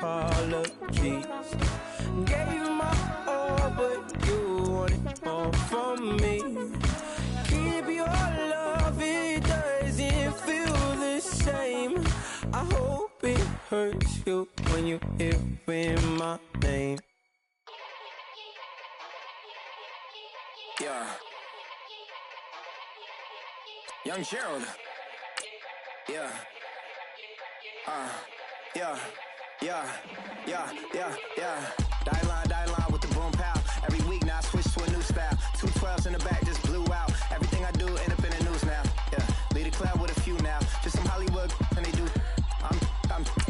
apologies. Gave you my all, but you wanted more from me. Keep your love, it doesn't feel the same. I hope it hurts you when you hear my name. Yeah. Young Gerald. Yeah. Yeah. Die line with the boom pow. Every week now I switch to a new style. 212s in the back just blew out. Everything I do end up in the news now. Yeah. Lead a club with a few now. Just some Hollywood and they do. I'm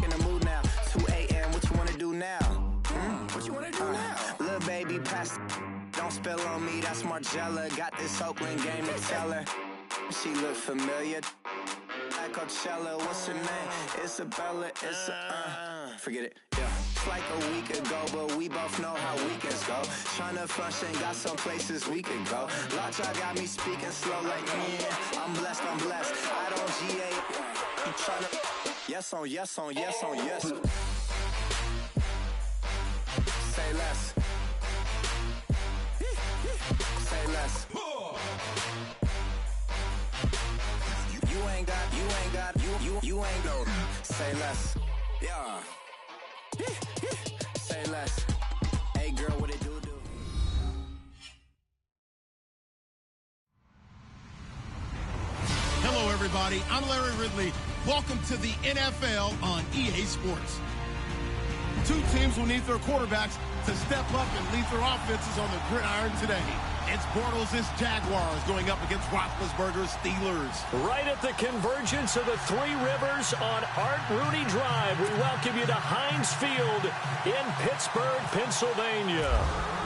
in the mood now. 2 a.m. What you wanna do now? What you wanna do now? Little baby, pass. Don't spill on me. That's Margella. Got this Oakland game to tell her. She look familiar. Like Coachella, what's her name? Isabella, forget it, yeah. It's like a week ago, but we both know how weekends go. Tryna function, got some places we could go. Lockjaw got me speaking slow like, yeah, I'm blessed. I don't GA, you tryna, yes on yes. Say less. Say less. You ain't no. Say less. Yeah. Say less. Hey girl, what it do? Hello everybody, I'm Larry Ridley. Welcome to the NFL on EA Sports. Two teams will need their quarterbacks to step up and lead their offenses on the gridiron today. It's Bortles' Jaguars going up against Roethlisberger's Steelers. Right at the convergence of the Three Rivers on Art Rooney Drive, we welcome you to Heinz Field in Pittsburgh, Pennsylvania.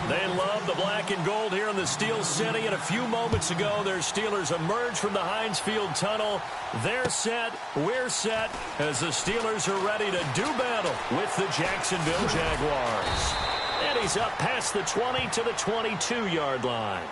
They love the black and gold here in the Steel City, and a few moments ago, their Steelers emerged from the Heinz Field tunnel. They're set, we're set, as the Steelers are ready to do battle with the Jacksonville Jaguars. And he's up past the 20 to the 22-yard line.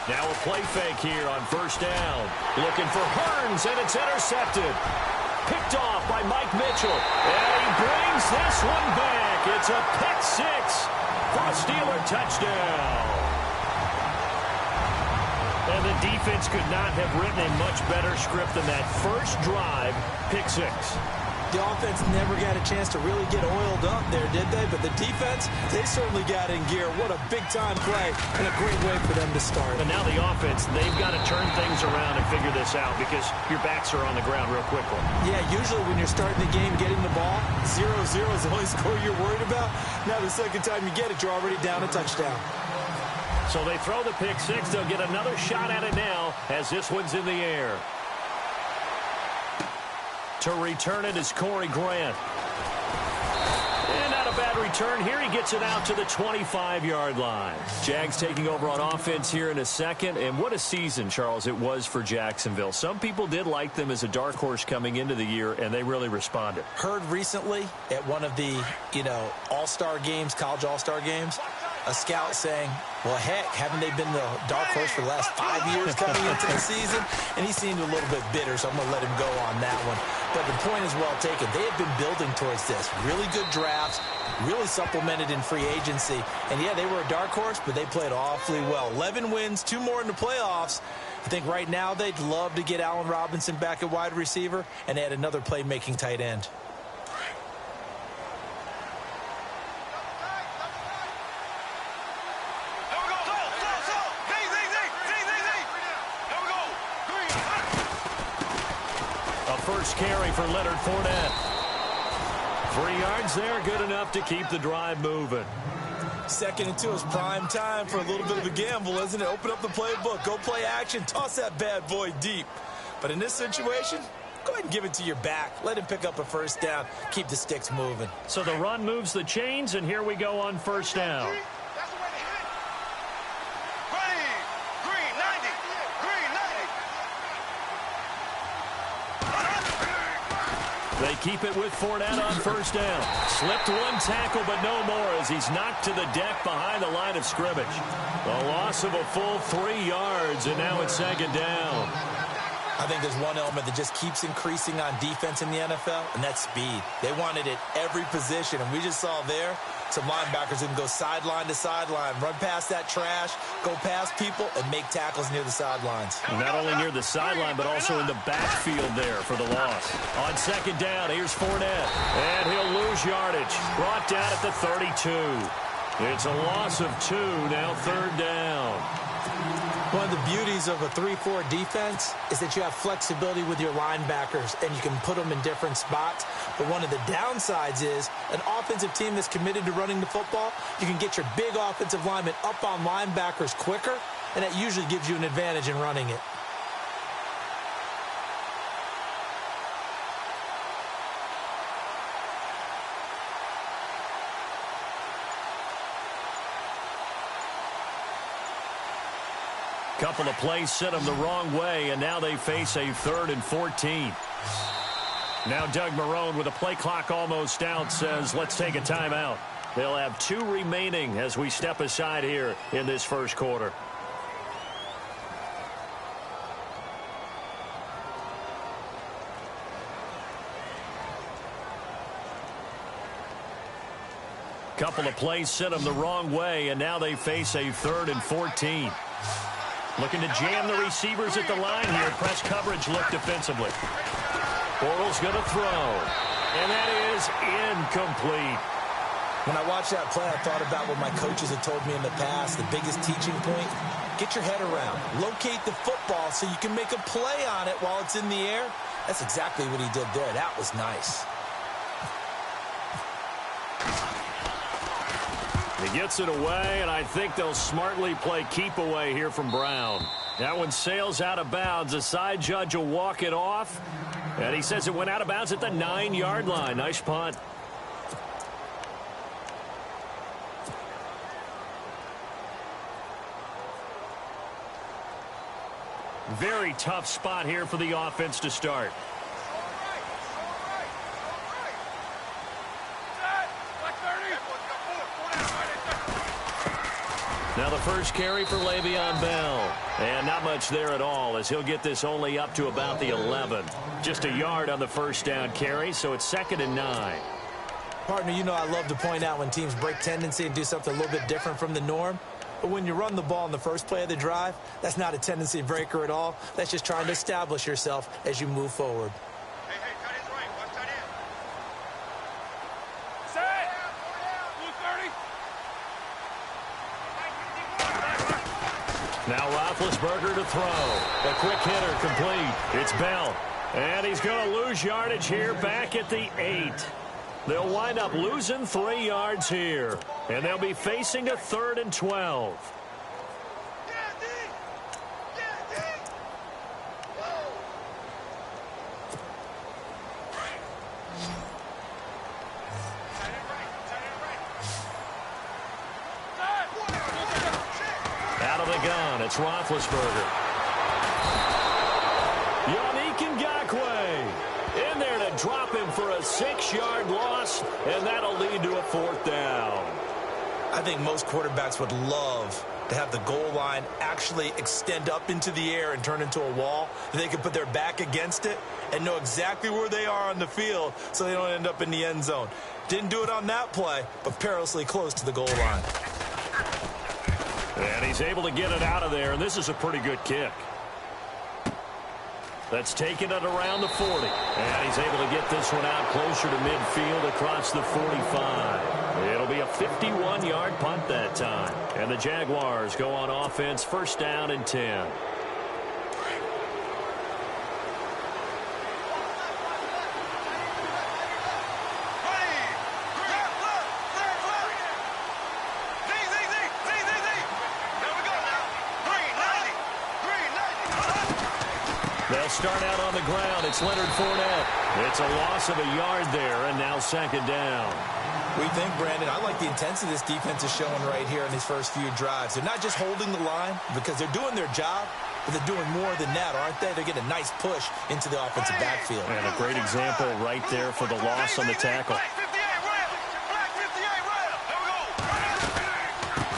Now a play fake here on first down. Looking for Hearns, and it's intercepted. Picked off by Mike Mitchell. And he brings this one back. It's a pick six for a Steeler touchdown. And the defense could not have written a much better script than that first drive, pick six. The offense never got a chance to really get oiled up there, did they? But the defense, they certainly got in gear. What a big-time play and a great way for them to start. And now the offense, they've got to turn things around and figure this out because your backs are on the ground real quickly. Yeah, usually when you're starting the game getting the ball, 0-0 is the only score you're worried about. Now the second time you get it, you're already down a touchdown. So they throw the pick six. They'll get another shot at it now as this one's in the air. To return it is Corey Grant. And not a bad return here. He gets it out to the 25-yard line. Jags taking over on offense here in a second. And what a season, Charles, it was for Jacksonville. Some people did like them as a dark horse coming into the year, and they really responded. Heard recently at one of the, all-star games, college all-star games, a scout saying, well, heck, haven't they been the dark horse for the last 5 years coming into the season? And he seemed a little bit bitter, so I'm going to let him go on that one. But the point is well taken. They have been building towards this. Really good drafts, really supplemented in free agency. And, yeah, they were a dark horse, but they played awfully well. 11 wins, 2 more in the playoffs. I think right now they'd love to get Allen Robinson back at wide receiver and add another playmaking tight end. First carry for Leonard Fournette. 3 yards there, good enough to keep the drive moving. 2nd and 2 is prime time for a little bit of a gamble, isn't it? Open up the playbook, go play action, toss that bad boy deep. But in this situation, go ahead and give it to your back. Let him pick up a first down. Keep the sticks moving. So the run moves the chains, and here we go on first down. They keep it with Fournette on first down. Slipped one tackle, but no more as he's knocked to the deck behind the line of scrimmage. A loss of a full 3 yards, and now it's second down. I think there's one element that just keeps increasing on defense in the NFL, and that's speed. They want it at every position, and we just saw there some linebackers who can go sideline to sideline, run past that trash, go past people, and make tackles near the sidelines. Not only near the sideline, but also in the backfield there for the loss. On second down, here's Fournette, and he'll lose yardage. Brought down at the 32. It's a loss of 2, now third down. One of the beauties of a 3-4 defense is that you have flexibility with your linebackers, and you can put them in different spots. But one of the downsides is an offensive team that's committed to running the football, you can get your big offensive linemen up on linebackers quicker, and that usually gives you an advantage in running it. Couple of plays sent them the wrong way, and now they face a 3rd and 14. Now Doug Marrone, with the play clock almost out, says let's take a timeout. They'll have 2 remaining as we step aside here in this first quarter. Couple of plays sent them the wrong way, and now they face a 3rd and 14. Looking to jam the receivers at the line here. Press coverage look defensively. Bortles going to throw. And that is incomplete. When I watched that play, I thought about what my coaches had told me in the past. The biggest teaching point, get your head around. Locate the football so you can make a play on it while it's in the air. That's exactly what he did there. That was nice. He gets it away, and I think they'll smartly play keep away here from Brown. That one sails out of bounds. The side judge will walk it off, and he says it went out of bounds at the 9-yard line. Nice punt. Very tough spot here for the offense to start. Now the first carry for Le'Veon Bell. And not much there at all as he'll get this only up to about the 11. Just a yard on the first down carry, so it's 2nd and 9. Partner, you know I love to point out when teams break tendency and do something a little bit different from the norm. But when you run the ball in the first play of the drive, that's not a tendency breaker at all. That's just trying to establish yourself as you move forward. Now Roethlisberger to throw. A quick hitter complete. It's Bell. And he's going to lose yardage here back at the 8. They'll wind up losing 3 yards here. And they'll be facing a 3rd and 12. Out of the gun, it's Roethlisberger. Yannick Ngakoue in there to drop him for a 6-yard loss, and that'll lead to a 4th down. I think most quarterbacks would love to have the goal line actually extend up into the air and turn into a wall. They can put their back against it and know exactly where they are on the field so they don't end up in the end zone. Didn't do it on that play, but perilously close to the goal line. And he's able to get it out of there, and this is a pretty good kick. That's taken it around the 40. And he's able to get this one out closer to midfield across the 45. It'll be a 51-yard punt that time. And the Jaguars go on offense, 1st down and 10. They'll start out on the ground. It's Leonard Fournette. It's a loss of a yard there, and now 2nd down. We think, Brandon, I like the intensity this defense is showing right here in these first few drives. They're not just holding the line because they're doing their job, but they're doing more than that, aren't they? They're getting a nice push into the offensive backfield. And a great example right there for the loss on the tackle.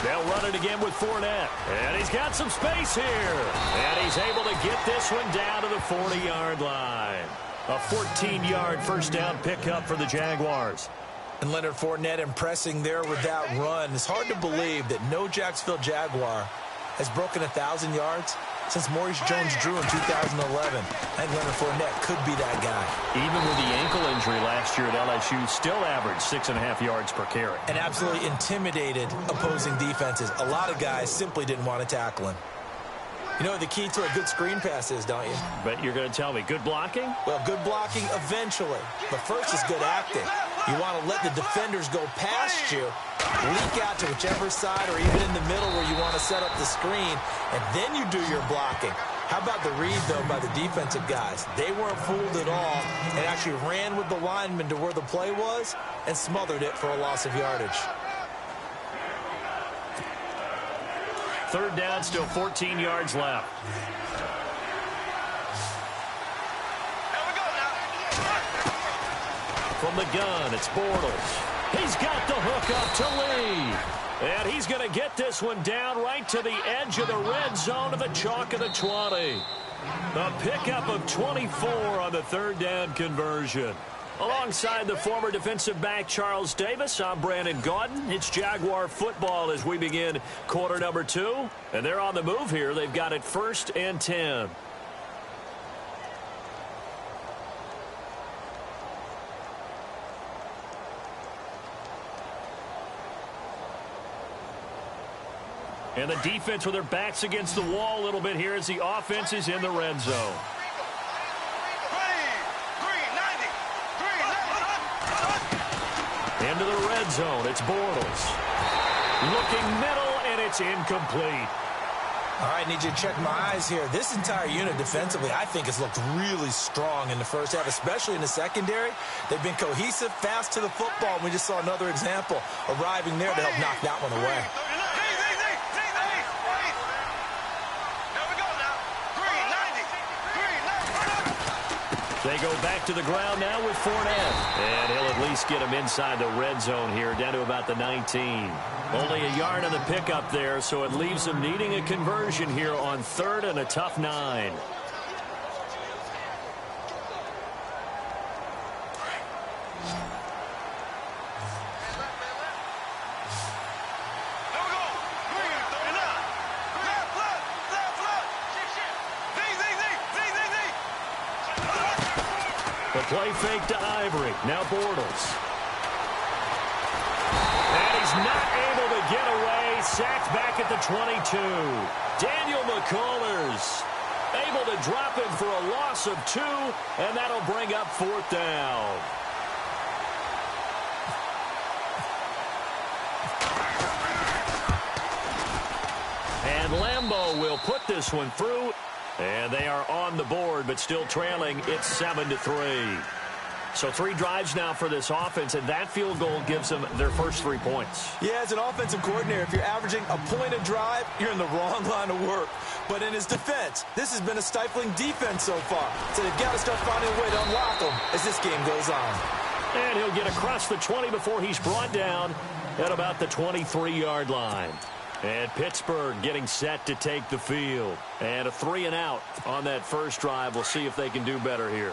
They'll run it again with Fournette. And he's got some space here. And he's able to get this one down to the 40-yard line. A 14-yard first down pickup for the Jaguars. And Leonard Fournette impressing there with that run. It's hard to believe that no Jacksonville Jaguar has broken 1,000 yards since Maurice Jones-Drew in 2011. And Leonard Fournette could be that guy. Even with the ankle injury last year at LSU, still averaged 6.5 yards per carry. And absolutely intimidated opposing defenses. A lot of guys simply didn't want to tackle him. You know what the key to a good screen pass is, don't you? But you're going to tell me, good blocking? Well, good blocking eventually. But first is good acting. You want to let the defenders go past you, leak out to whichever side or even in the middle where you want to set up the screen, and then you do your blocking. How about the read, though, by the defensive guys? They weren't fooled at all and actually ran with the lineman to where the play was and smothered it for a loss of yardage. Third down, still 14 yards left. From the gun, it's Bortles. He's got the hook up to Lee. And he's going to get this one down right to the edge of the red zone to the chalk of the 20. The pickup of 24 on the third down conversion. Alongside the former defensive back Charles Davis, I'm Brandon Gaudin. It's Jaguar football as we begin quarter number 2. And they're on the move here. They've got it 1st and 10. And the defense with their backs against the wall a little bit here as the offense is in the red zone. Into the red zone, it's Bortles. Looking middle, and it's incomplete. All right, need you to check my eyes here. This entire unit defensively, I think, has looked really strong in the first half, especially in the secondary. They've been cohesive, fast to the football, and we just saw another example arriving there to help knock that one away. They go back to the ground now with Fournette. And he'll at least get him inside the red zone here, down to about the 19. Only a yard on the pickup there, so it leaves them needing a conversion here on third and a tough 9. Play fake to Ivory. Now Bortles. And he's not able to get away. Sacked back at the 22. Daniel McCullers able to drop him for a loss of 2, and that'll bring up 4th down. And Lambeau will put this one through. And they are on the board, but still trailing. It's 7-3. So 3 drives now for this offense, and that field goal gives them their first 3 points. Yeah, as an offensive coordinator, if you're averaging a point a drive, you're in the wrong line of work. But in his defense, this has been a stifling defense so far. So they've got to start finding a way to unlock them as this game goes on. And he'll get across the 20 before he's brought down at about the 23-yard line. And Pittsburgh getting set to take the field. And a 3-and-out on that first drive. We'll see if they can do better here.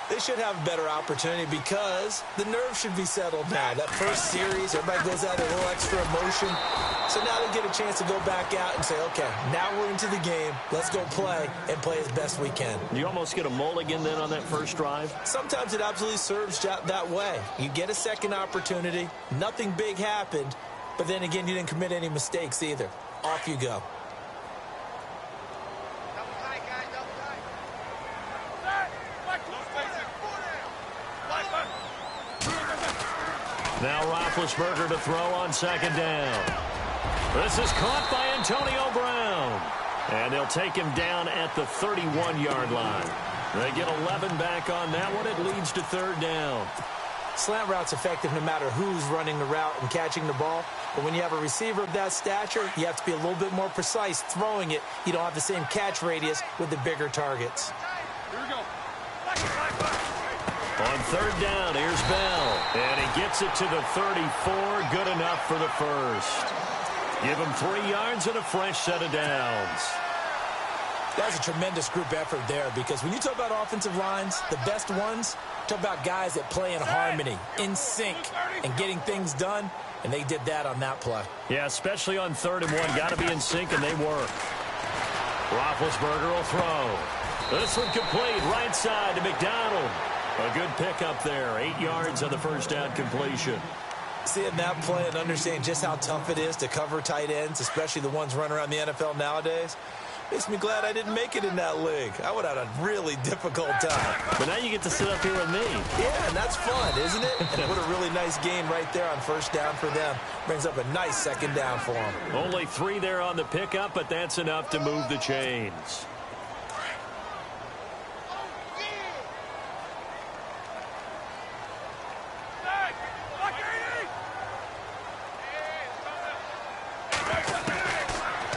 They should have a better opportunity because the nerves should be settled now. That first series, everybody goes out with a little extra emotion. So now they get a chance to go back out and say, okay, now we're into the game. Let's go play and play as best we can. You almost get a mulligan then on that first drive? Sometimes it absolutely serves that way. You get a second opportunity. Nothing big happened. But then again, you didn't commit any mistakes either. Off you go. Now Roethlisberger to throw on second down. This is caught by Antonio Brown. And they'll take him down at the 31-yard line. They get 11 back on that one. It leads to third down. Slant route's effective no matter who's running the route and catching the ball. But when you have a receiver of that stature, you have to be a little bit more precise throwing it. You don't have the same catch radius with the bigger targets. Here we go. On third down, here's Bell. And he gets it to the 34. Good enough for the first. Give him 3 yards and a fresh set of downs. That's a tremendous group effort there, because when you talk about offensive lines, the best ones, talk about guys that play in harmony, in sync, and getting things done, and they did that on that play. Yeah, especially on 3rd and 1. Got to be in sync, and they work. Roethlisberger will throw. This one complete, right side to McDonald. A good pickup there, 8 yards on the first down completion. Seeing that play and understanding just how tough it is to cover tight ends, especially the ones running around the NFL nowadays, makes me glad I didn't make it in that league. I would have had a really difficult time. But now you get to sit up here with me. Yeah, and that's fun, isn't it? And what a really nice game right there on first down for them. Brings up a nice second down for them. Only 3 there on the pickup, but that's enough to move the chains.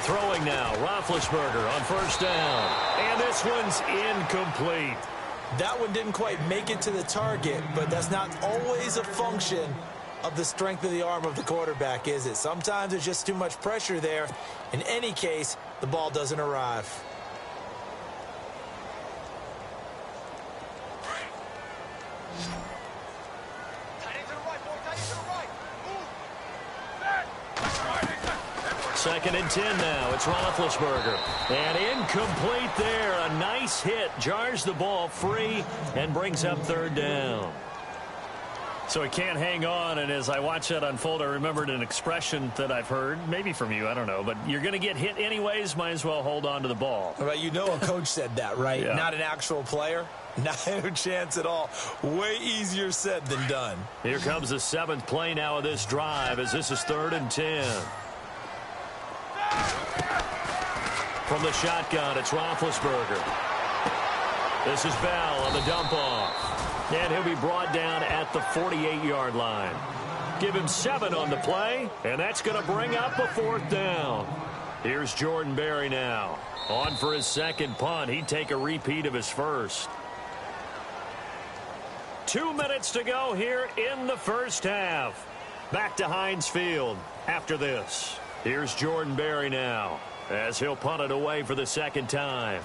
Throwing now, Roethlisberger on first down. And this one's incomplete. That one didn't quite make it to the target, but that's not always a function of the strength of the arm of the quarterback, is it? Sometimes there's just too much pressure there. In any case, the ball doesn't arrive. Second and 10 now. It's Roethlisberger. And incomplete there. A nice hit. Jars the ball free and brings up 3rd down. So he can't hang on. And as I watch that unfold, I remembered an expression that I've heard, maybe from you, I don't know. But you're going to get hit anyways. Might as well hold on to the ball. Well, you know a coach said that, right? Yeah. Not an actual player. Not a chance at all. Way easier said than done. Here comes the 7th play now of this drive as this is 3rd and 10. From the shotgun, it's Roethlisberger. This is Bell on the dump-off. And he'll be brought down at the 48-yard line. Give him 7 on the play, and that's going to bring up a 4th down. Here's Jordan Berry now. On for his second punt. He'd take a repeat of his first. 2 minutes to go here in the first half. Back to Heinz Field after this. Here's Jordan Berry now as he'll punt it away for the second time.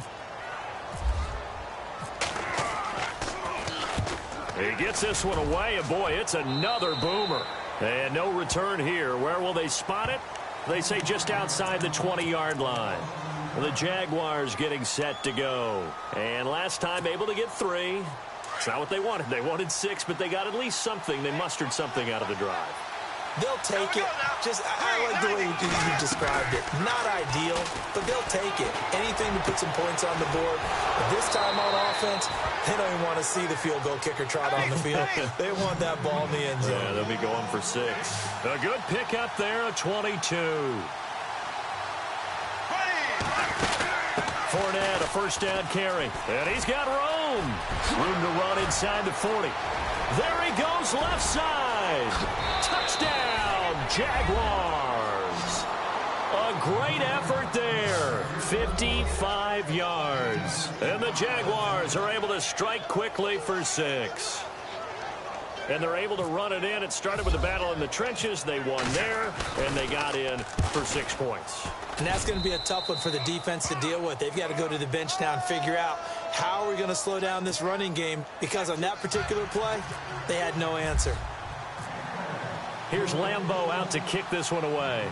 He gets this one away, and boy, it's another boomer. And no return here. Where will they spot it? They say just outside the 20-yard line. The Jaguars getting set to go. And last time able to get 3. It's not what they wanted. They wanted 6, but they got at least something. They mustered something out of the drive. They'll take it. I like the way you described it. Not ideal, but they'll take it. Anything to put some points on the board. But this time on offense, they don't even want to see the field goal kicker trot on the field. They want that ball in the end zone. Yeah, they'll be going for 6. A good pickup there, a 22. Fournette, a first down carry. And he's got room. Room to run inside the 40. There he goes, left side. Touchdown, Jaguars. A great effort there. 55 yards. And the Jaguars are able to strike quickly for 6. And they're able to run it in. It started with a battle in the trenches. They won there, and they got in for 6 points. And that's going to be a tough one for the defense to deal with. They've got to go to the bench now and figure out how we're going to slow down this running game, because on that particular play, they had no answer. Here's Lambeau out to kick this one away.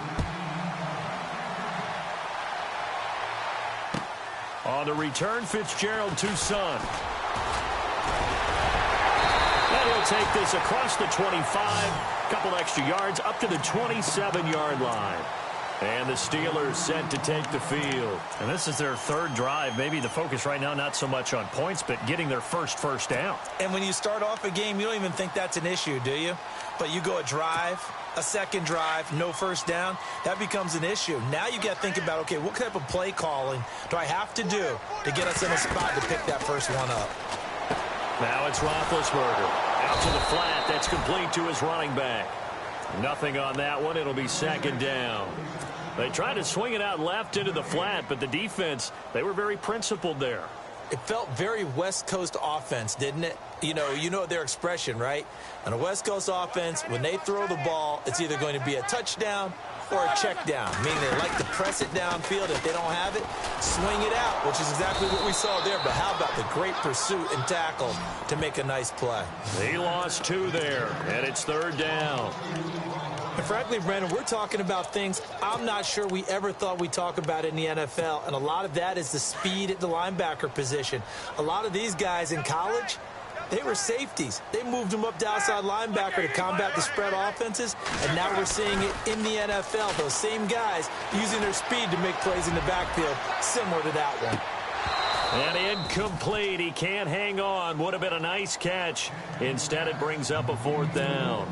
On the return, Fitzgerald to Son. And he'll take this across the 25, couple extra yards, up to the 27-yard line. And the Steelers set to take the field. And this is their 3rd drive. Maybe the focus right now not so much on points, but getting their first down. And when you start off a game, you don't even think that's an issue, do you? But you go a drive, a second drive, no first down, that becomes an issue. Now you got to think about, okay, what type of play calling do I have to do to get us in a spot to pick that first one up? Now it's Roethlisberger. Out to the flat. That's complete to his running back. Nothing on that one. It'll be second down. They tried to swing it out left into the flat, but the defense, they were very principled there. It felt very West Coast offense, didn't it? You know their expression, right? On a West Coast offense, when they throw the ball, it's either going to be a touchdown or a check down, meaning they like to press it downfield. If they don't have it, swing it out, which is exactly what we saw there. But how about the great pursuit and tackle to make a nice play? He lost 2 there, and it's third down. And frankly, Brandon, we're talking about things I'm not sure we ever thought we'd talk about in the NFL, and a lot of that is the speed at the linebacker position. A lot of these guys in college, they were safeties. They moved them up to outside linebacker to combat the spread offenses, and now we're seeing it in the NFL. Those same guys using their speed to make plays in the backfield, similar to that one. And incomplete. He can't hang on. Would have been a nice catch. Instead, it brings up a fourth down.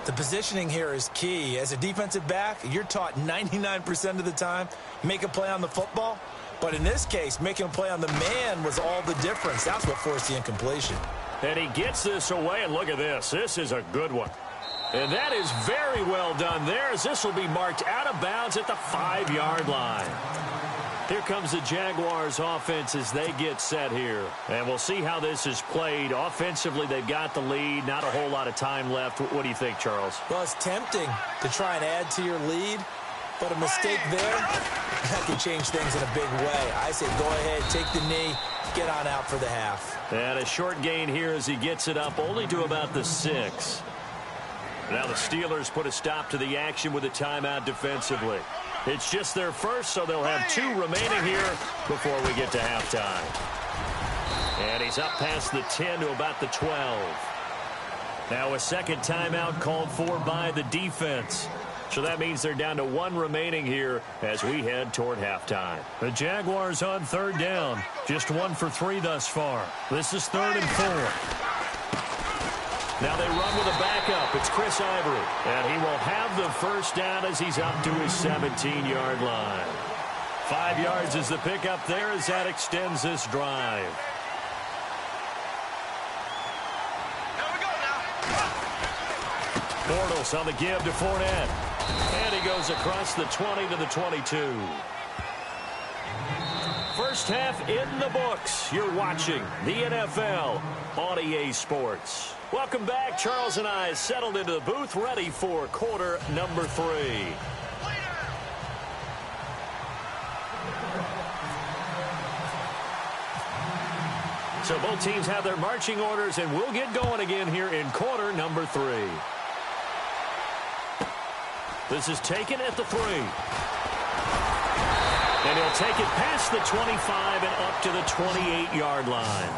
The positioning here is key. As a defensive back, you're taught 99% of the time, make a play on the football. But in this case, making a play on the man was all the difference. That's what forced the incompletion. And he gets this away, and look at this. This is a good one. And that is very well done there, as this will be marked out of bounds at the 5-yard line. Here comes the Jaguars offense as they get set here. And we'll see how this is played. Offensively, they've got the lead. Not a whole lot of time left. What do you think, Charles? Well, it's tempting to try and add to your lead. But a mistake there, that can change things in a big way. I say go ahead, take the knee, get on out for the half. And a short gain here as he gets it up only to about the 6. Now the Steelers put a stop to the action with a timeout defensively. It's just their first, so they'll have 2 remaining here before we get to halftime. And he's up past the 10 to about the 12. Now a second timeout called for by the defense. So that means they're down to 1 remaining here as we head toward halftime. The Jaguars on third down. Just 1 for 3 thus far. This is 3rd and 4. Now they run with a backup. It's Chris Ivory. And he will have the first down as he's up to his 17-yard line. 5 yards is the pickup there as that extends this drive. Bortles on the give to Fournette. And he goes across the 20 to the 22. First half in the books. You're watching the NFL on EA Sports. Welcome back. Charles and I settled into the booth, ready for quarter number 3. So both teams have their marching orders, and we'll get going again here in quarter number 3. This is taken at the 3. And he'll take it past the 25 and up to the 28-yard line.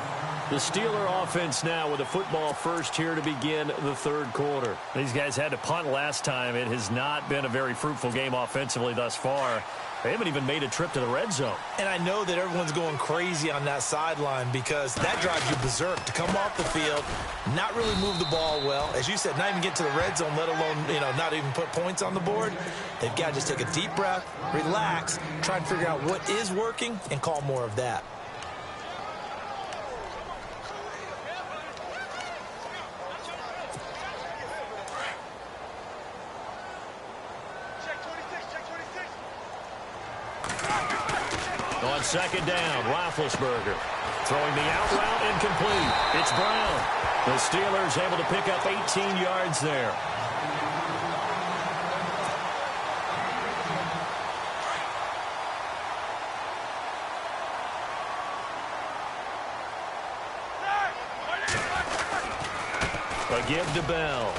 The Steeler offense now with a football first here to begin the third quarter. These guys had to punt last time. It has not been a very fruitful game offensively thus far. They haven't even made a trip to the red zone. And I know that everyone's going crazy on that sideline because that drives you berserk to come off the field, not really move the ball well. As you said, not even get to the red zone, let alone, not even put points on the board. They've got to just take a deep breath, relax, try and figure out what is working and call more of that. On second down, Roethlisberger throwing the out route incomplete. It's Brown. The Steelers able to pick up 18 yards there. A give to Bell.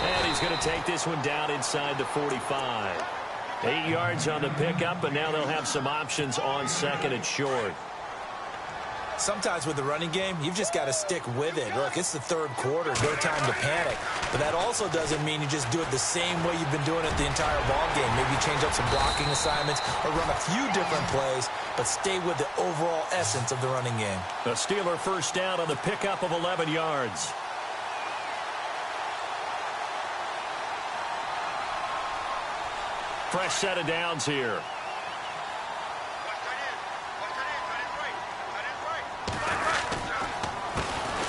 And he's going to take this one down inside the 45. 8 yards on the pickup, and now they'll have some options on second and short. Sometimes with the running game, you've just got to stick with it. Look, it's the third quarter, no time to panic. But that also doesn't mean you just do it the same way you've been doing it the entire ball game. Maybe you change up some blocking assignments or run a few different plays, but stay with the overall essence of the running game. The Steeler first down on the pickup of 11 yards. Fresh set of downs here.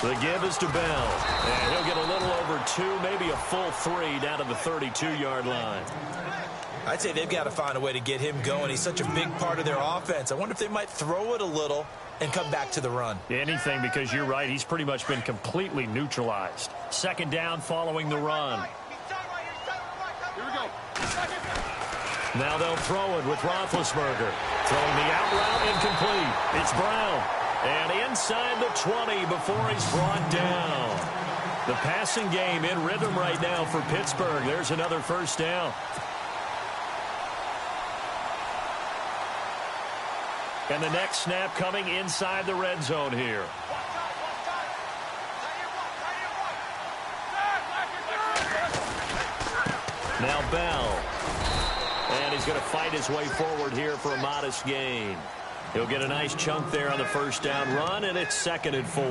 The give is to Bell. And he'll get a little over 2, maybe a full 3 down to the 32-yard line. I'd say they've got to find a way to get him going. He's such a big part of their offense. I wonder if they might throw it a little and come back to the run. Anything, because you're right. He's pretty much been completely neutralized. Second down following the run. Here we go. Now they'll throw it with Roethlisberger. Throwing the out route incomplete. It's Brown. And inside the 20 before he's brought down. The passing game in rhythm right now for Pittsburgh. There's another first down. And the next snap coming inside the red zone here. Now Bell. And he's going to fight his way forward here for a modest gain. He'll get a nice chunk there on the first down run, and it's 2nd and 4.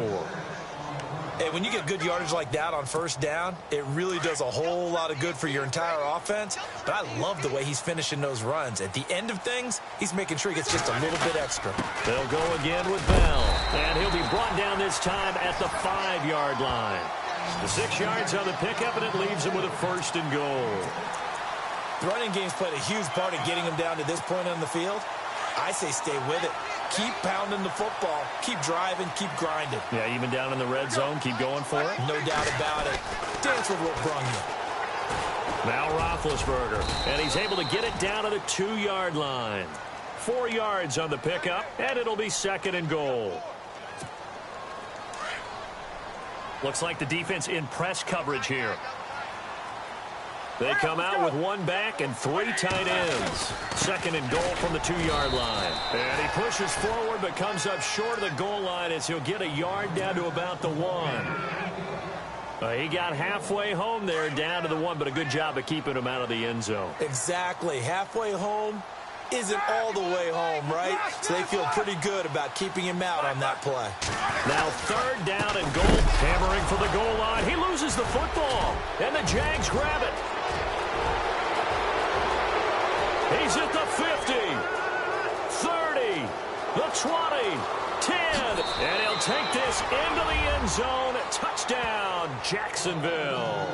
Hey, when you get good yardage like that on first down, it really does a whole lot of good for your entire offense. But I love the way he's finishing those runs. At the end of things, he's making sure he gets just a little bit extra. They'll go again with Bell. And he'll be brought down this time at the 5-yard line. The 6 yards on the pickup, and it leaves him with a 1st and goal. The running game's played a huge part in getting him down to this point on the field. I say stay with it. Keep pounding the football. Keep driving. Keep grinding. Yeah, even down in the red zone, keep going for it. No doubt about it. Dance with what brung you. Now Roethlisberger, and he's able to get it down to the 2-yard line. 4 yards on the pickup, and it'll be 2nd and goal. Looks like the defense in press coverage here. They come out with 1 back and 3 tight ends. 2nd and goal from the 2-yard line. And he pushes forward but comes up short of the goal line as he'll get a yard down to about the 1. He got halfway home there down to the 1, but a good job of keeping him out of the end zone. Exactly. Halfway home isn't all the way home, right? So they feel pretty good about keeping him out on that play. Now 3rd down and goal. Hammering for the goal line. He loses the football, and the Jags grab it. He's at the 50, 30, the 20, 10, and he'll take this into the end zone. Touchdown, Jacksonville.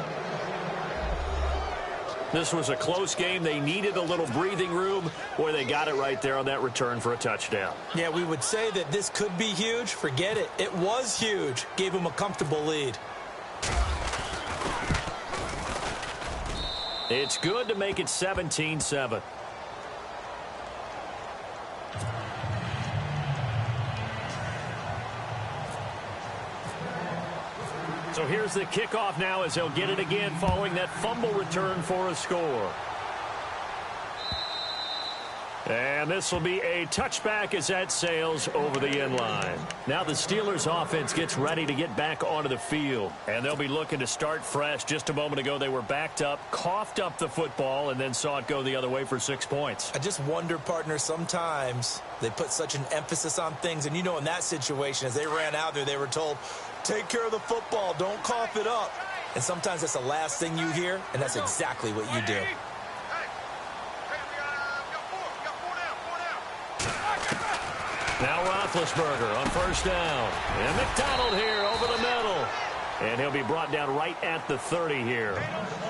This was a close game. They needed a little breathing room. Boy, they got it right there on that return for a touchdown. Yeah, we would say that this could be huge. Forget it. It was huge. Gave him a comfortable lead. It's good to make it 17-7. So here's the kickoff now as they'll get it again following that fumble return for a score. And this will be a touchback as that sails over the end line. Now the Steelers offense gets ready to get back onto the field. And they'll be looking to start fresh. Just a moment ago they were backed up, coughed up the football, and then saw it go the other way for 6 points. I just wonder, partner, sometimes they put such an emphasis on things. And you know, in that situation, as they ran out there, they were told, take care of the football, don't cough it up. And sometimes that's the last thing you hear, and that's exactly what you do. Now Roethlisberger on first down. And McDonald here over the middle. And he'll be brought down right at the 30 here.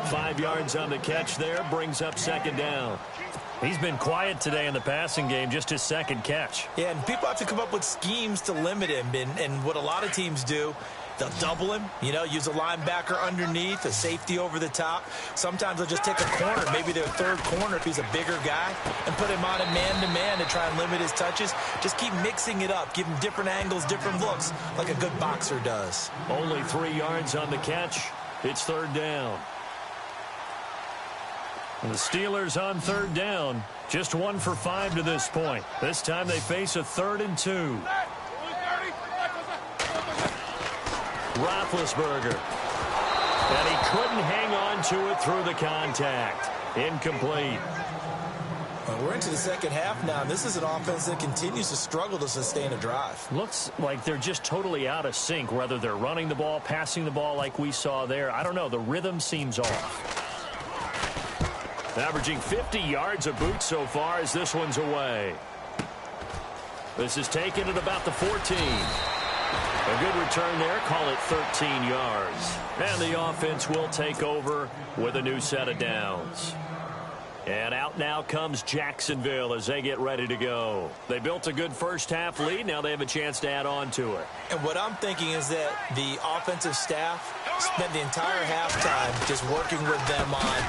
5 yards on the catch there, brings up 2nd down. He's been quiet today in the passing game, just his 2nd catch. Yeah, and people have to come up with schemes to limit him. And what a lot of teams do, they'll double him, you know, use a linebacker underneath, a safety over the top. Sometimes they'll just take a corner, maybe their 3rd corner if he's a bigger guy, and put him on a man-to-man to try and limit his touches. Just keep mixing it up, give him different angles, different looks, like a good boxer does. Only 3 yards on the catch. It's 3rd down. And the Steelers on 3rd down, just 1 for 5 to this point. This time they face a 3rd and 2. Roethlisberger. And he couldn't hang on to it through the contact. Incomplete. Well, we're into the 2nd half now, and this is an offense that continues to struggle to sustain a drive. Looks like they're just totally out of sync, whether they're running the ball, passing the ball like we saw there. I don't know. The rhythm seems off. Averaging 50 yards a boot so far as this one's away. This is taken at about the 14. A good return there. Call it 13 yards. And the offense will take over with a new set of downs. And out now comes Jacksonville as they get ready to go. They built a good first-half lead. Now they have a chance to add on to it. And what I'm thinking is that the offensive staff spent the entire halftime just working with them on,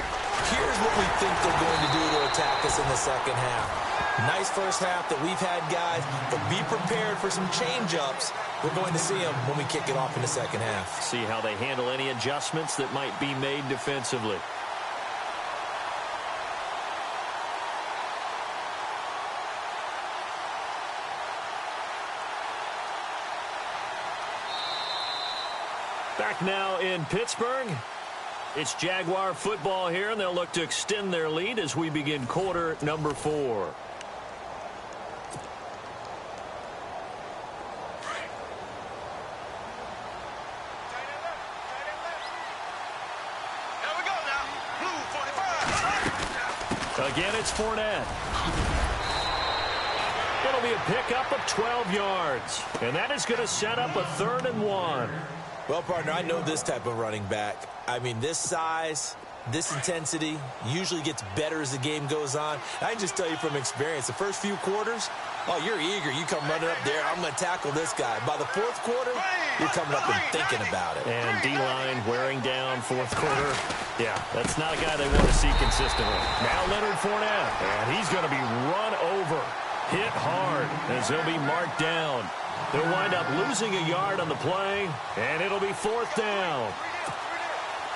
here's what we think they're going to do to attack us in the second half. Nice first half that we've had, guys, but be prepared for some change-ups. We're going to see them when we kick it off in the second half. See how they handle any adjustments that might be made defensively. Back now in Pittsburgh. It's Jaguar football here, and they'll look to extend their lead as we begin quarter number 4. Again, it's Fournette. It'll be a pickup of 12 yards, and that is going to set up a 3rd and 1. Well, partner, I know this type of running back. I mean, this size, this intensity usually gets better as the game goes on. I can just tell you from experience, the first few quarters, oh, you're eager. You come running up there, I'm going to tackle this guy. By the 4th quarter, you're coming up and thinking about it. And D-line wearing down 4th quarter. Yeah, that's not a guy they want to see consistently. Now Leonard Fournette, and he's going to be run over, hit hard as he'll be marked down. They'll wind up losing a yard on the play, and it'll be 4th down.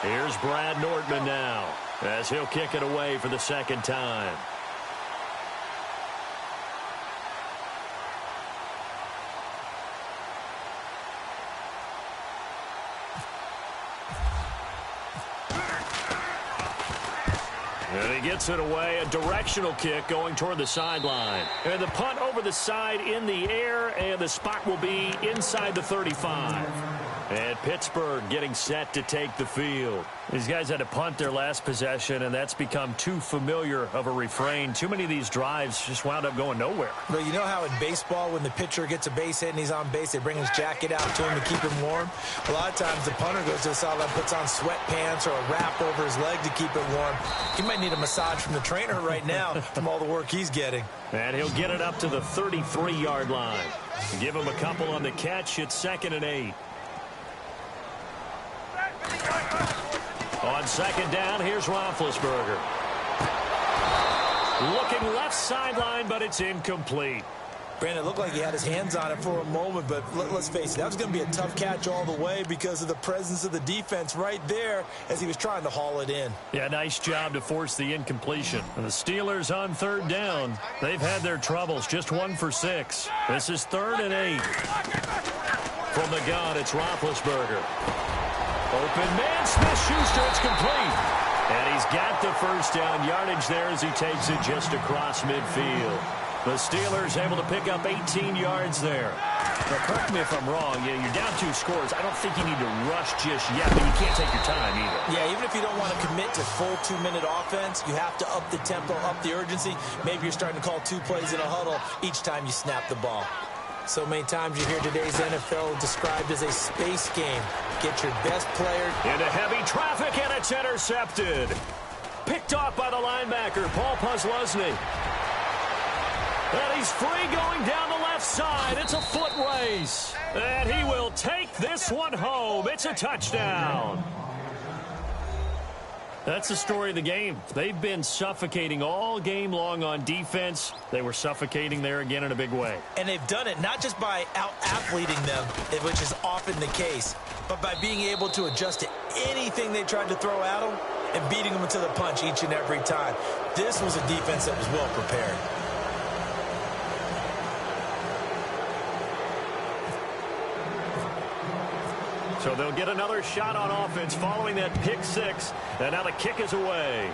Here's Brad Nordman now as he'll kick it away for the 2nd time. And he gets it away, a directional kick going toward the sideline. And the punt over the side in the air, and the spot will be inside the 35. And Pittsburgh getting set to take the field. These guys had to punt their last possession, and that's become too familiar of a refrain. Too many of these drives just wound up going nowhere. Well, you know how in baseball when the pitcher gets a base hit and he's on base, they bring his jacket out to him to keep him warm? A lot of times the punter goes to the sideline, puts on sweatpants or a wrap over his leg to keep it warm. He might need a massage from the trainer right now from all the work he's getting. And he'll get it up to the 33-yard line. Give him a couple on the catch. It's 2nd and 8. On 2nd down, here's Roethlisberger. Looking left sideline, but it's incomplete. Brandon, it looked like he had his hands on it for a moment, but let's face it, that was going to be a tough catch all the way because of the presence of the defense right there as he was trying to haul it in. Yeah, nice job to force the incompletion. And the Steelers on 3rd down. They've had their troubles, just 1 for 6. This is 3rd and 8. From the gun, it's Roethlisberger. Open man, Smith-Schuster, it's complete. And he's got the 1st down yardage there as he takes it just across midfield. The Steelers able to pick up 18 yards there. Now, correct me if I'm wrong. You're down 2 scores. I don't think you need to rush just yet, but you can't take your time either. Yeah, even if you don't want to commit to full 2-minute offense, you have to up the tempo, up the urgency. Maybe you're starting to call 2 plays in a huddle each time you snap the ball. So many times you hear today's NFL described as a space game. Get your best player into heavy traffic, and it's intercepted. Picked off by the linebacker, Paul Posluszny. And he's free going down the left side. It's a foot race. And he will take this one home. It's a touchdown. That's the story of the game. They've been suffocating all game long on defense. They were suffocating there again in a big way. And they've done it not just by out-athleting them, which is often the case, but by being able to adjust to anything they tried to throw at them and beating them to the punch each and every time. This was a defense that was well prepared. So they'll get another shot on offense following that pick 6. And now the kick is away.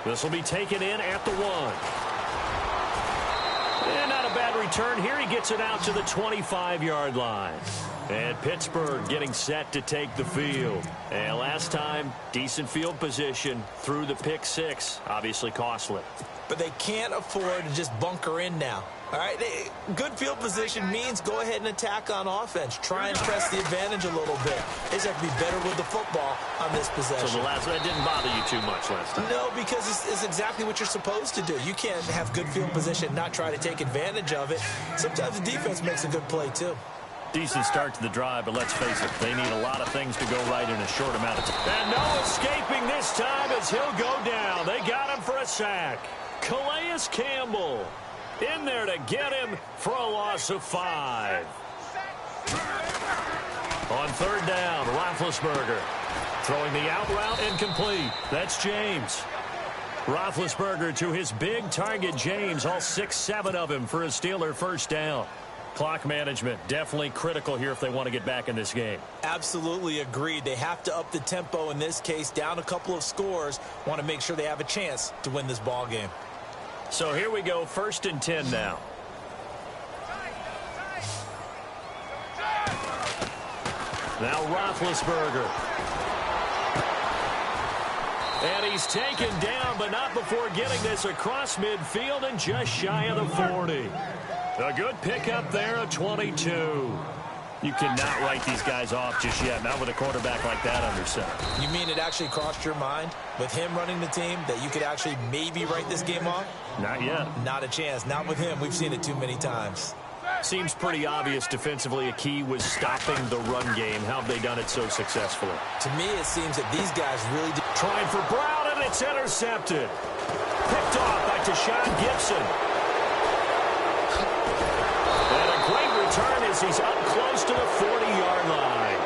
This will be taken in at the 1. And not a bad return here. He gets it out to the 25-yard line. And Pittsburgh getting set to take the field. And last time, decent field position through the pick 6. Obviously costly. But they can't afford to just bunker in now. All right, good field position means go ahead and attack on offense. Try and press the advantage a little bit. They just have to be better with the football on this possession. So the last one didn't bother you too much last time? No, because it's exactly what you're supposed to do. You can't have good field position and not try to take advantage of it. Sometimes the defense makes a good play, too. Decent start to the drive, but let's face it, they need a lot of things to go right in a short amount of time. And no escaping this time as he'll go down. They got him for a sack. Calais Campbell in there to get him for a loss of 5. On third down, Roethlisberger throwing the out route incomplete. That's James. Roethlisberger to his big target, James, all 6-7 of him for a Steeler first down. Clock management definitely critical here if they want to get back in this game. Absolutely agreed. They have to up the tempo in this case, down a couple of scores. Want to make sure they have a chance to win this ball game. So here we go, 1st and 10 now. Now Roethlisberger. And he's taken down, but not before getting this across midfield and just shy of the 40. A good pickup there, a 22. You cannot write these guys off just yet, not with a quarterback like that under center. You mean it actually crossed your mind with him running the team that you could actually maybe write this game off? Not yet. Not a chance. Not with him. We've seen it too many times. Seems pretty obvious defensively a key was stopping the run game. How have they done it so successfully? To me, it seems that these guys really do. Trying for Brown, and it's intercepted. Picked off by Tashawn Gibson. And a great return as he's up close to the 40-yard line.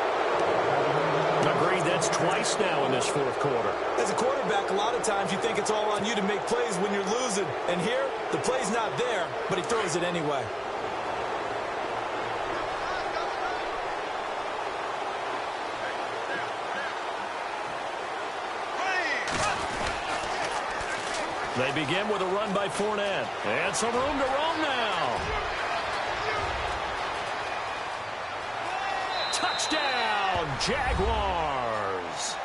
Agreed, that's twice now in this fourth quarter. As a quarterback, a lot of times you think it's all on you to make plays when you're losing. And here, the play's not there, but he throws it anyway. They begin with a run by Fournette. And some room to roam now. Touchdown, Jaguars.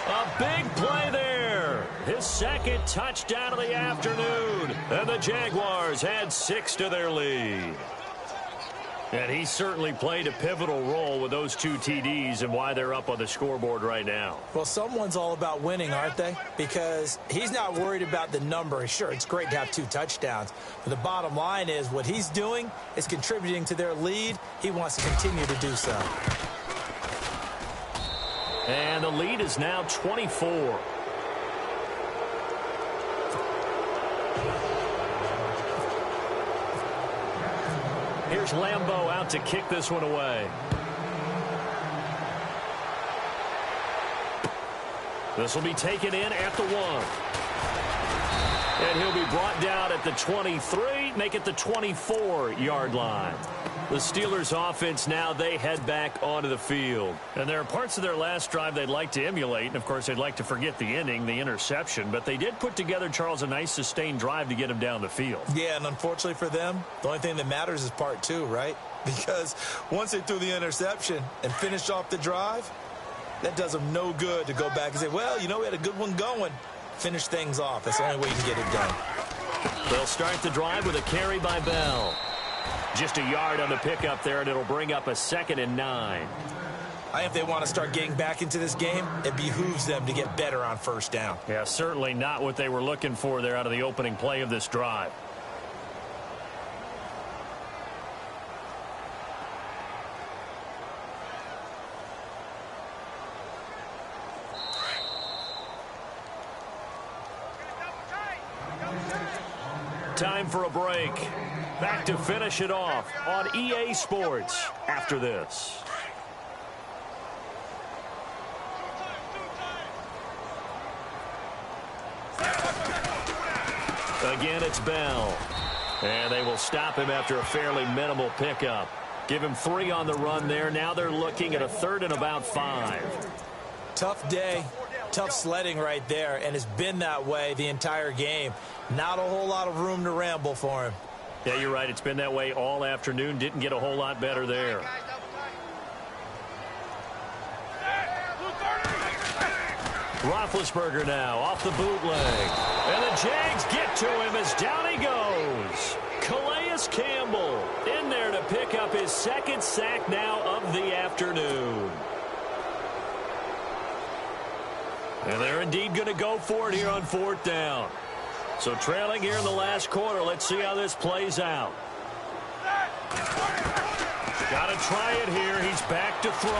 A big play there. His second touchdown of the afternoon. And the Jaguars add 6 to their lead. And he certainly played a pivotal role with those 2 TDs and why they're up on the scoreboard right now. Well, someone's all about winning, aren't they? Because he's not worried about the number. Sure, it's great to have 2 touchdowns. But the bottom line is what he's doing is contributing to their lead. He wants to continue to do so. And the lead is now 24. Here's Lambeau out to kick this one away. This will be taken in at the 1. And he'll be brought down at the 23, make it the 24-yard line. The Steelers offense now, they head back onto the field. And there are parts of their last drive they'd like to emulate. And, of course, they'd like to forget the inning, the interception. But they did put together, Charles, a nice sustained drive to get him down the field. Yeah, and unfortunately for them, the only thing that matters is part 2, right? Because once they threw the interception and finished off the drive, that does them no good to go back and say, well, you know, we had a good one going. Finish things off. That's the only way you can get it done. They'll start the drive with a carry by Bell. Just a yard on the pickup there, and it'll bring up a 2nd and 9. If they want to start getting back into this game, it behooves them to get better on first down. Yeah, certainly not what they were looking for there out of the opening play of this drive. Time for a break. Back to finish it off on EA Sports after this. Again, it's Bell. And they will stop him after a fairly minimal pickup. Give him 3 on the run there. Now they're looking at a 3rd and about 5. Tough day. Tough sledding right there, and it's been that way the entire game. Not a whole lot of room to ramble for him. Yeah, you're right. It's been that way all afternoon. Didn't get a whole lot better there. Roethlisberger now off the bootleg. And the Jags get to him as down he goes. Calais Paris Campbell in there to pick up his second sack now of the afternoon. And they're indeed going to go for it here on 4th down. So trailing here in the last quarter. Let's see how this plays out. Got to try it here. He's back to throw.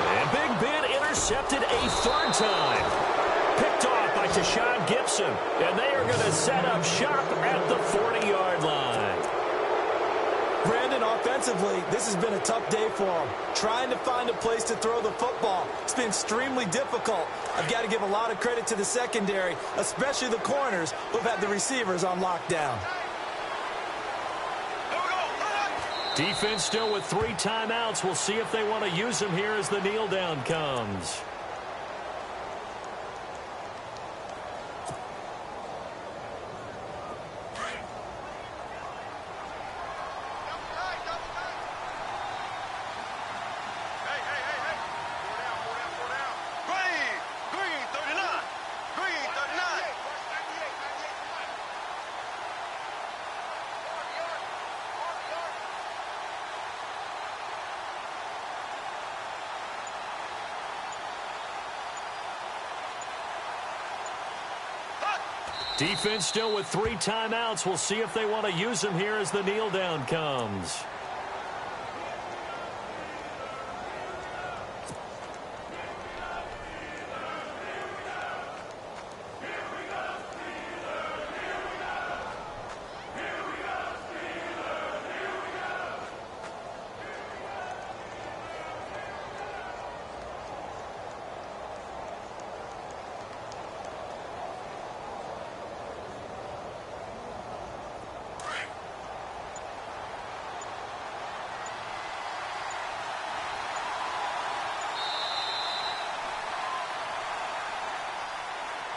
And Big Ben intercepted a 3rd time. Picked off by Tashawn Gibson. And they are going to set up shop at the 40-yard line. Brandon, offensively, this has been a tough day for him. Trying to find a place to throw the football. It's been extremely difficult. I've got to give a lot of credit to the secondary, especially the corners who've had the receivers on lockdown. Defense still with 3 timeouts. We'll see if they want to use them here as the kneel down comes. Defense still with 3 timeouts. We'll see if they want to use them here as the kneel down comes.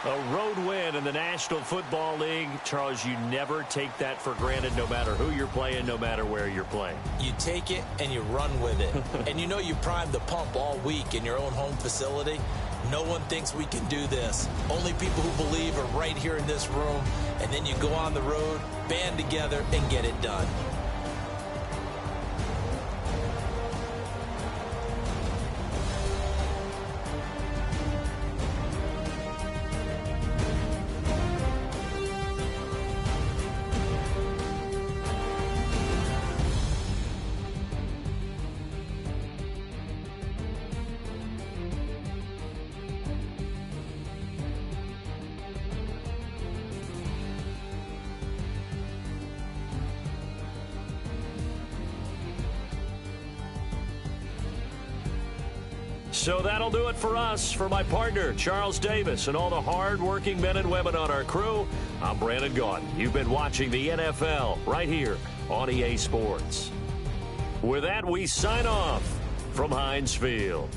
A road win in the National Football League. Charles, you never take that for granted no matter who you're playing, no matter where you're playing. You take it and you run with it. And you know you primed the pump all week in your own home facility. No one thinks we can do this. Only people who believe are right here in this room. And then you go on the road, band together, and get it done. So that'll do it for us. For my partner, Charles Davis, and all the hard-working men and women on our crew, I'm Brandon Gaudin. You've been watching the NFL right here on EA Sports. With that, we sign off from Heinz Field.